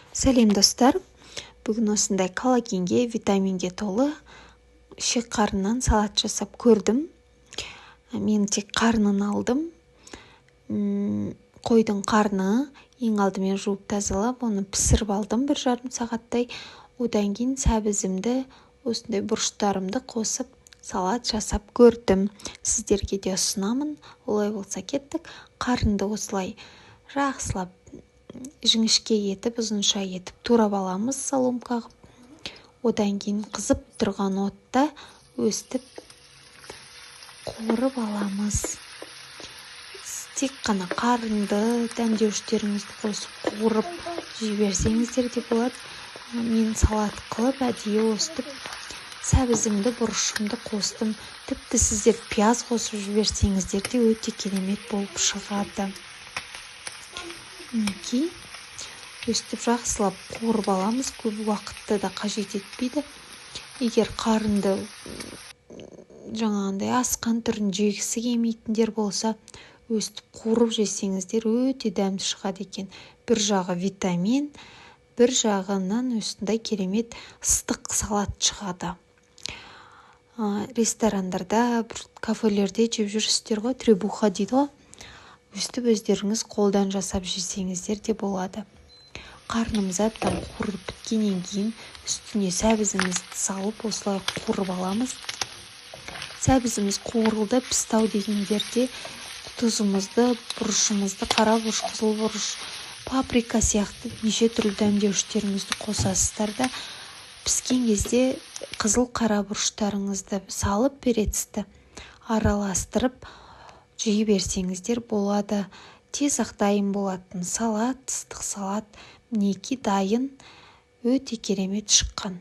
Сәлем достар, бүгін осындай коллагенге, витаминге толы ішек қарыннан салат жасап көрдім. Мен тек қарнын алдым. Қойдың қарны ең алдымен жуып тазалап, оны пісіріп алдым 1,5 сағаттай. Одан кейін сәбізімді, осындай бұрыштарымды қосып салат жасап көрдім. Сіздерге де ұсынамын. Олай болса кеттік. Қарынды осылай жақсылап жіңішке етіп, ұзынша етіп турап аламыз соломкаға. Одан кейін қызып тұрған отта өстіп қуырып аламыз. Тек қана қарынды дәмдеуіштеріңізді қосып қуырып жіберсеңіздер де болады. Мен салат қылып әдейі өстіп сәбізімді, бұрышымды қостым. Тіпті сіздер пияз қосып жіберсеңіздер де өте керемет болып шығады. Мінекей, өстіп жақсылап қуырып аламыз. Көп уақытты да қажет етпейді. Егер қарынды жаңағындай асқан түрін жегісі келмейтіндер болса, өстіп қуырып жесеңіздер өте дәмді шығады екен. Бір жағы витамин, бір жағынан осындай керемет ыстық салат шығады. Ресторандарда, кафелерде жеп жүрсіздер ғой, требуха дейді ғой. Өстіп өздеріңіз қолдан жасап жесеңіздер де болады. Қарнымыз әбден қуырып біткеннен кейін үстіне сәбізімізді салып осылай қуырып аламыз. Сәбізіміз қуырылды, пісті дегендерде тұзымызды, бұрышымызды, қара бұрыш, қызыл бұрыш, паприка сияқты неше түрлі дәмдеуіштеріңізді қосасыздар да, піскен кезде қызыл қара бұрыштарыңызды салып бересізді, араластырып жей берсеңіздер болады. Тез-ақ дайын болатын салат, ыстық салат, мінекей дайын, өте керемет шыққан.